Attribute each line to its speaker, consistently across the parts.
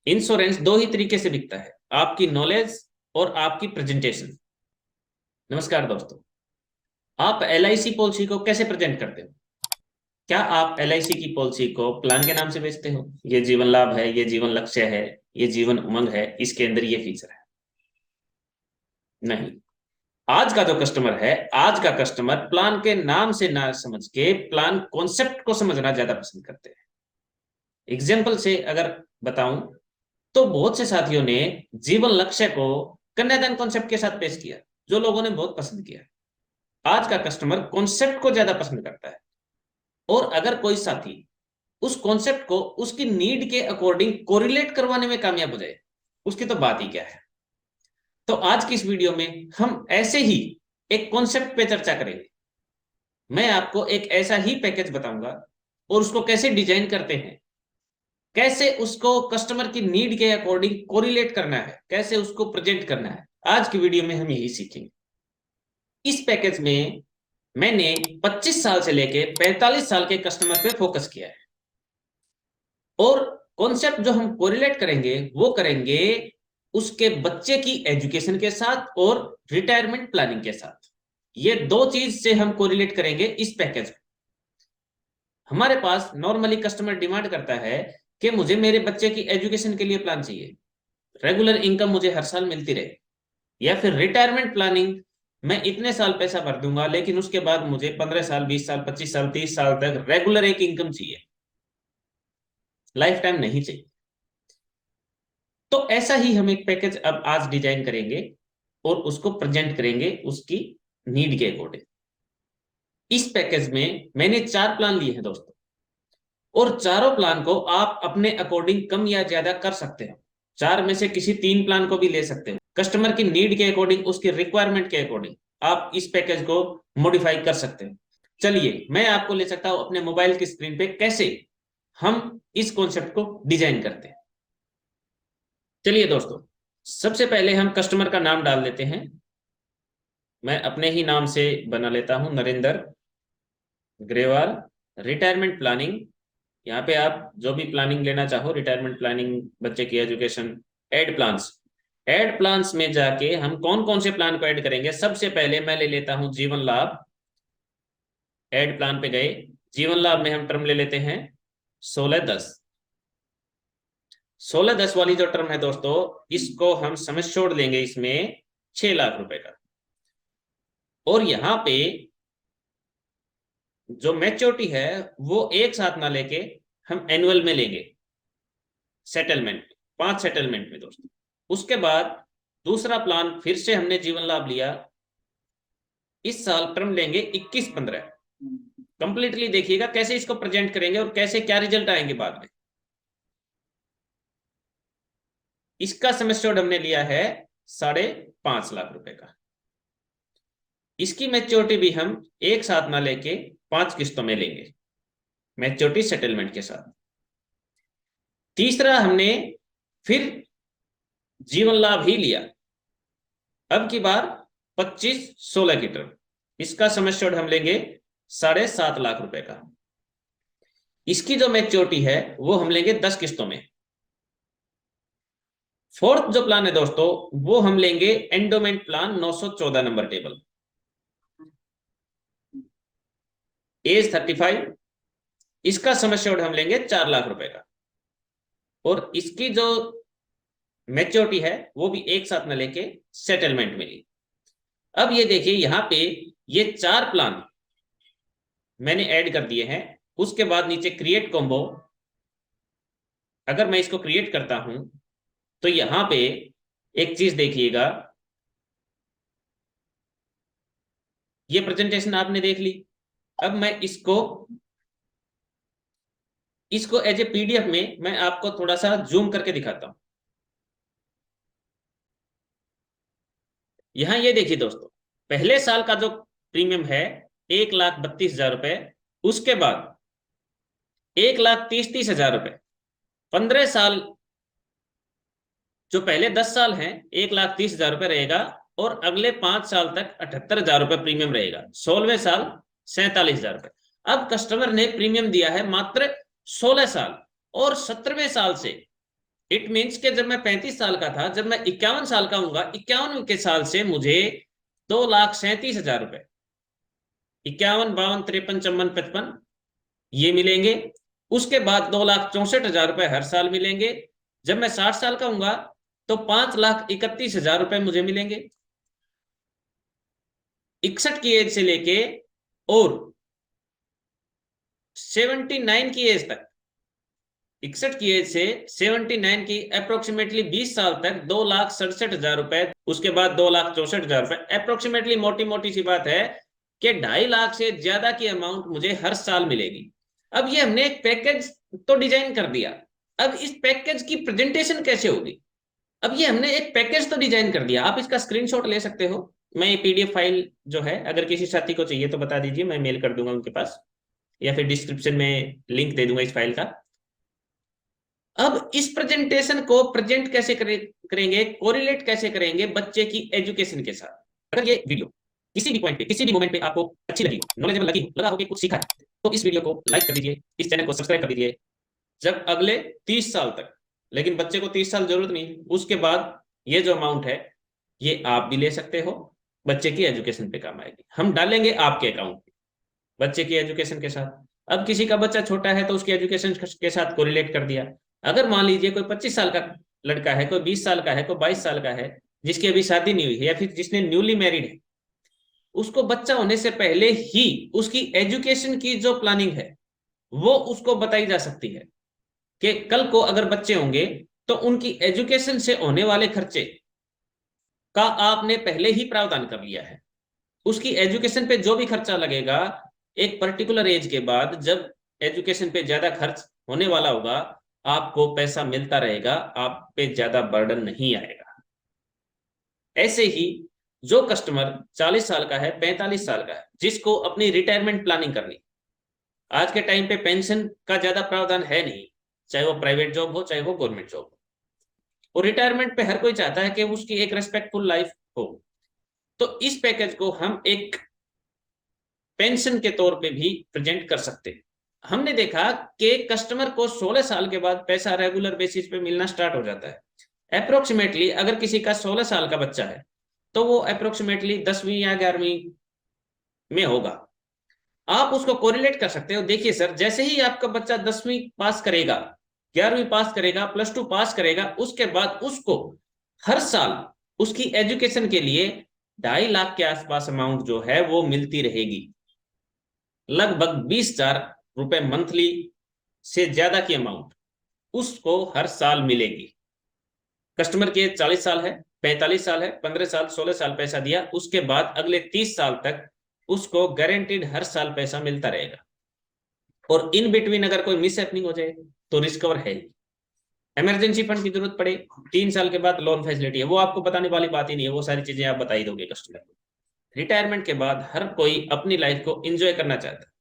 Speaker 1: Insurance दो ही तरीके से बिकता है, आपकी नॉलेज और आपकी प्रेजेंटेशन। नमस्कार दोस्तों, आप एलआईसी पॉलिसी को कैसे प्रेजेंट करते हो? क्या आप एलआईसी की पॉलिसी को प्लान के नाम से बेचते हो? ये जीवन लाभ है, ये जीवन लक्ष्य है, ये जीवन उमंग है, इसके अंदर ये फीचर है? नहीं। आज का जो कस्टमर है, आज का कस्टमर प्लान के नाम से ना समझ के प्लान कॉन्सेप्ट को समझना ज्यादा पसंद करते हैं। एग्जाम्पल से अगर बताऊं तो बहुत से साथियों ने जीवन लक्ष्य को कन्यादान कॉन्सेप्ट के साथ पेश किया, जो लोगों ने बहुत पसंद किया। आज का कस्टमर कॉन्सेप्ट को ज्यादा पसंद करता है। और अगर कोई साथी उस कॉन्सेप्ट को उसकी नीड के अकॉर्डिंग कोरिलेट करवाने में कामयाब हो जाए, उसकी तो बात ही क्या है। तो आज की इस वीडियो में हम ऐसे ही एक कॉन्सेप्ट पे चर्चा करेंगे। मैं आपको एक ऐसा ही पैकेज बताऊंगा और उसको कैसे डिजाइन करते हैं, कैसे उसको कस्टमर की नीड के अकॉर्डिंग कोरिलेट करना है, कैसे उसको प्रेजेंट करना है। आज की वीडियो में हम यही सीखेंगे। इस पैकेज में मैंने 25 साल से लेके 45 साल के कस्टमर पे फोकस किया है। और कॉन्सेप्ट जो हम कोरिलेट करेंगे वो करेंगे उसके बच्चे की एजुकेशन के साथ और रिटायरमेंट प्लानिंग के साथ। ये दो चीज से हम कोरिलेट करेंगे इस पैकेज में। हमारे पास नॉर्मली कस्टमर डिमांड करता है कि मुझे मेरे बच्चे की एजुकेशन के लिए प्लान चाहिए, रेगुलर इनकम मुझे हर साल मिलती रहे, या फिर रिटायरमेंट प्लानिंग, मैं इतने साल पैसा भर दूंगा लेकिन उसके बाद मुझे 15 साल, 20 साल, 25 साल, 30 साल तक रेगुलर एक इनकम चाहिए, लाइफ टाइम नहीं चाहिए। तो ऐसा ही हम एक पैकेज अब आज डिजाइन करेंगे और उसको प्रेजेंट करेंगे उसकी नीड के अकॉर्डिंग। इस पैकेज में मैंने 4 प्लान लिए हैं दोस्तों, और चारों प्लान को आप अपने अकॉर्डिंग कम या ज्यादा कर सकते हो। चार में से किसी 3 प्लान को भी ले सकते हो। कस्टमर की नीड के अकॉर्डिंग, उसकी रिक्वायरमेंट के अकॉर्डिंग आप इस पैकेज को मॉडिफाई कर सकते हो। चलिए मैं आपको ले सकता हूं अपने मोबाइल की स्क्रीन पे कैसे हम इस कॉन्सेप्ट को डिजाइन करते हैं। चलिए दोस्तों, सबसे पहले हम कस्टमर का नाम डाल देते हैं। मैं अपने ही नाम से बना लेता हूं, नरेंद्र ग्रेवाल। रिटायरमेंट प्लानिंग, यहाँ पे आप जो भी प्लानिंग लेना चाहो, रिटायरमेंट प्लानिंग, बच्चे की education, add plans. Add plans में जाके हम कौन कौन से प्लान को ऐड करेंगे। सबसे पहले मैं ले लेता हूं जीवन लाभ। ऐड प्लान पे गए, जीवन लाभ में हम टर्म ले लेते हैं 16-10। 16-10 वाली जो टर्म है दोस्तों, इसको हम समझ छोड़ देंगे इसमें 6 लाख रुपए का। और यहाँ पे जो मैच्योरिटी है वो एक साथ ना लेके हम एनुअल में लेंगे, सेटलमेंट, 5 सेटलमेंट में दोस्तों। उसके बाद दूसरा प्लान फिर से हमने जीवन लाभ लिया, इस साल टर्म लेंगे 21-15। कंप्लीटली देखिएगा कैसे इसको प्रेजेंट करेंगे और कैसे क्या रिजल्ट आएंगे बाद में। इसका सेमेस्टर हमने लिया है 5.5 लाख रुपए का। इसकी मैच्योरिटी भी हम एक साथ ना लेके 5 किस्तों में लेंगे, मैच्योरिटी सेटलमेंट के साथ। तीसरा हमने फिर जीवन लाभ ही लिया, अब की बार 25-16 की टर्म। इसका सेमेस्टर हम लेंगे 7.5 लाख रुपए का। इसकी जो मैच्योरिटी है वो हम लेंगे 10 किस्तों में। फोर्थ जो प्लान है दोस्तों, वो हम लेंगे endowment plan 914 number table, age 35। इसका सेमेस्टर हम लेंगे 4 लाख रुपए का। और इसकी जो मैच्योरिटी है वो भी एक साथ में लेके सेटलमेंट में ली। अब ये देखिए यहाँ पे ये 4 प्लान मैंने ऐड कर दिए हैं। उसके बाद नीचे क्रिएट कॉम्बो, अगर मैं इसको क्रिएट करता हूं तो यहां पे एक चीज देखिएगा, ये प्रेजेंटेशन आपने देख ली। अब मैं इसको इसको एज ए पीडीएफ में मैं आपको थोड़ा सा जूम करके दिखाता हूं। यहां ये देखिए दोस्तों, पहले साल का जो प्रीमियम है 1,32,000 रुपए, उसके बाद 1,30,30,000 रुपए। 15 साल, जो पहले 10 साल हैं 1,30,000 रुपए रहेगा, और अगले 5 साल तक 78,000 रुपए प्रीमियम रहेगा। 16वें साल 47,000 रुपए। अब कस्टमर ने प्रीमियम दिया है मात्र 16 साल, और 17वें साल से इट मीन्स कि जब मैं 35 साल का था, जब मैं 51 साल का हूंगा, 51 के साल से मुझे 2,37,000 रुपए, 51, 52, 53, 54, 55 ये मिलेंगे। उसके बाद 2,64,000 रुपए हर साल मिलेंगे। जब मैं 60 साल का हूंगा तो 5,31,000 रुपए मुझे मिलेंगे, 61 की एज से लेके और 79 की एज तक, 61 की एज से 79 की अप्रोक्सीमेटली 20 साल तक 2,67,000 रुपए, उसके बाद 2,64,000 रुपए अप्रोक्सीमेटली। मोटी मोटी सी बात है कि 2.5 लाख से ज्यादा की अमाउंट मुझे हर साल मिलेगी। अब ये हमने एक पैकेज तो डिजाइन कर दिया, अब इस पैकेज की प्रेजेंटेशन कैसे होगी? अब ये हमने एक पैकेज तो डिजाइन कर दिया, आप इसका स्क्रीनशॉट ले सकते हो। मैं ये पीडीएफ फाइल जो है, अगर किसी साथी को चाहिए तो बता दीजिए, मैं मेल कर दूंगा उनके पास, या फिर डिस्क्रिप्शन में लिंक दे दूंगा इस फाइल का। अब इस प्रेजेंटेशन को प्रेजेंट कैसे करेंगे, कोरिलेट कैसे करेंगे बच्चे की एजुकेशन के साथ। अगर ये वीडियो किसी भी पॉइंट पे, किसी भी मोमेंट पे आपको अच्छी लगी, नॉलेजेबल लगी, लगा हो कि कुछ सीखा है, तो इस वीडियो को लाइक कर दीजिए, इस चैनल को सब्सक्राइब कर दीजिए। जब अगले 30 साल तक, लेकिन बच्चे को 30 साल जरूरत नहीं, उसके बाद ये जो अमाउंट है ये आप भी ले सकते हो, बच्चे की एजुकेशन पे काम आएगी। हम डालेंगे आपके अकाउंट में बच्चे की एजुकेशन के साथ। अब किसी का बच्चा छोटा है तो उसकी एजुकेशन के साथ कोरिलेट कर दिया। अगर मान लीजिए कोई 25 साल का लड़का है, कोई 20 साल का है, कोई 22 साल का है, जिसकी अभी शादी नहीं हुई है, या फिर जिसने न्यूली मैरिड है, उसको बच्चा होने से पहले ही उसकी एजुकेशन की जो प्लानिंग है वो उसको बताई जा सकती है कि कल को अगर बच्चे होंगे तो उनकी एजुकेशन से होने वाले खर्चे का आपने पहले ही प्रावधान कर लिया है। उसकी एजुकेशन पे जो भी खर्चा लगेगा, एक पर्टिकुलर एज के बाद जब एजुकेशन पे ज्यादा खर्च होने वाला होगा, आपको पैसा मिलता रहेगा, आप पे ज्यादा बर्डन नहीं आएगा। ऐसे ही जो कस्टमर 40 साल का है, 45 साल का है, जिसको अपनी रिटायरमेंट प्लानिंग करनी, आज के टाइम पे पेंशन का ज्यादा प्रावधान है नहीं, चाहे वो प्राइवेट जॉब हो चाहे वो गवर्नमेंट जॉब हो, और रिटायरमेंट पे हर कोई चाहता है कि उसकी एक रेस्पेक्टफुल लाइफ हो। तो इस पैकेज को हम एक पेंशन के तौर पे भी प्रेजेंट कर सकते हैं। हमने देखा कि कस्टमर को 16 साल के बाद पैसा रेगुलर बेसिस पे मिलना स्टार्ट हो जाता है। अप्रोक्सीमेटली अगर किसी का 16 साल का बच्चा है तो वो अप्रोक्सीमेटली 10वीं या 11वीं में होगा। आप उसको कोरिलेट कर सकते हो। देखिए सर, जैसे ही आपका बच्चा 10वीं पास करेगा, 11वीं पास करेगा, +2 पास करेगा, उसके बाद उसको हर साल उसकी एजुकेशन के लिए 2.5 लाख के आसपास अमाउंट जो है वो मिलती रहेगी। लगभग 20,000 रुपए मंथली से ज्यादा की अमाउंट उसको हर साल मिलेगी। कस्टमर की 40 साल है, 45 साल है, 15 साल, 16 साल पैसा दिया, उसके बाद अगले 30 साल तक उसको गारंटीड हर साल पैसा मिलता रहेगा। और इन बिटवीन अगर कोई मिस हैपनिंग हो जाए तो रिस्कवर है। इमरजेंसी फंड की जरूरत पड़े, 3 साल के बाद लोन फैसिलिटी है, वो आपको बताने वाली बात ही नहीं है, वो सारी चीजें आप बता ही दोगे कस्टमर को। रिटायरमेंट के बाद हर कोई अपनी लाइफ को एंजॉय करना चाहता है,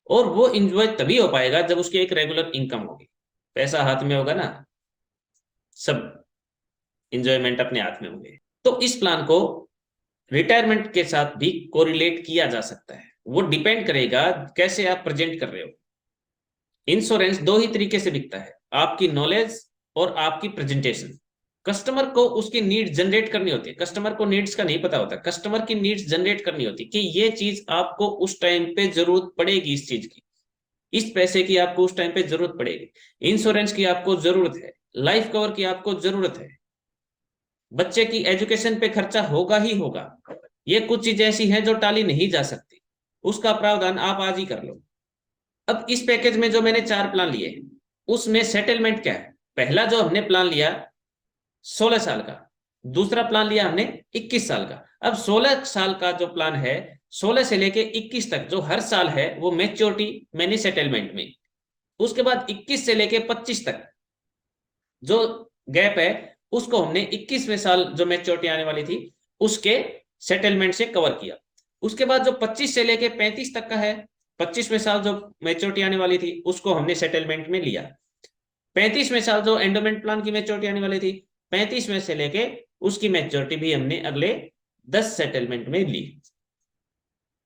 Speaker 1: और वो एंजॉय तभी हो पाएगा जब उसकी एक रेगुलर इनकम होगी। पैसा हाथ में होगा ना, सब एंजॉयमेंट अपने हाथ में होंगे। तो इस प्लान को रिटायरमेंट के साथ भी कोरिलेट किया जा सकता है, वो डिपेंड करेगा कैसे आप प्रेजेंट कर रहे हो। इंश्योरेंस दो ही तरीके से बिकता है, आपकी नॉलेज और आपकी प्रेजेंटेशन। कस्टमर को उसकी नीड जनरेट करनी होती है, कस्टमर को नीड्स का नहीं पता होता, कस्टमर की नीड्स जनरेट करनी होती है कि ये चीज आपको उस टाइम पे जरूरत पड़ेगी, इस चीज की, इस पैसे की आपको उस टाइम पे जरूरत पड़ेगी, इंश्योरेंस की आपको जरूरत है, लाइफ कवर की आपको जरूरत है, बच्चे की एजुकेशन पे खर्चा होगा ही होगा। ये कुछ चीजें ऐसी हैं जो टाली नहीं जा सकती, उसका प्रावधान आप आज ही कर लो। अब इस पैकेज में जो मैंने 4 प्लान लिए उसमें सेटलमेंट क्या है? पहला जो हमने प्लान लिया 16 साल का, दूसरा प्लान लिया हमने 21 साल का। अब 16 साल का जो प्लान है, 16 से लेके 21 तक जो हर साल है वो मैच्योरिटी मैनी सेटलमेंट में। उसके बाद 21 से लेके 25 तक जो गैप है उसको हमने 21वें साल जो मैच्योरिटी आने वाली थी उसके सेटलमेंट से कवर किया। उसके बाद जो 25 से लेके 35 तक का है, 25वें साल जो मैच्योरिटी आने वाली थी उसको हमने सेटलमेंट में लिया। 35वें साल जो एंडोमेंट प्लान की मैच्योरिटी आने वाली थी, 35वें से लेके उसकी मैच्योरिटी भी हमने अगले 10 सेटलमेंट में ली।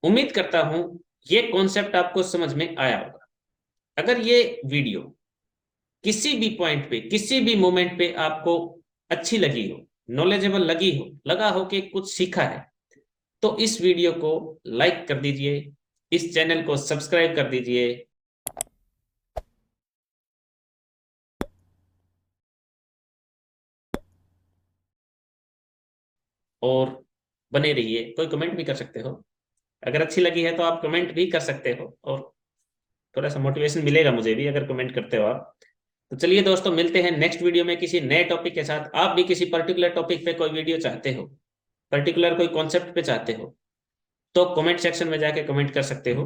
Speaker 1: उम्मीद करता हूं ये कॉन्सेप्ट आपको समझ में आया होगा। अगर ये वीडियो किसी भी पॉइंट पे, किसी भी मोमेंट पे आपको अच्छी लगी हो, नॉलेजेबल लगी हो, लगा हो कि कुछ सीखा है, तो इस वीडियो को लाइक कर दीजिए, इस चैनल को सब्सक्राइब कर दीजिए और बने रहिए। कोई कमेंट भी कर सकते हो, अगर अच्छी लगी है तो आप कमेंट भी कर सकते हो, और थोड़ा सा मोटिवेशन मिलेगा मुझे भी अगर कमेंट करते हो आप। तो चलिए दोस्तों, मिलते हैं नेक्स्ट वीडियो में किसी नए टॉपिक के साथ। आप भी किसी पर्टिकुलर टॉपिक पे कोई वीडियो चाहते हो, पर्टिकुलर कोई कॉन्सेप्ट पे चाहते हो, तो कमेंट सेक्शन में जाके कमेंट कर सकते हो।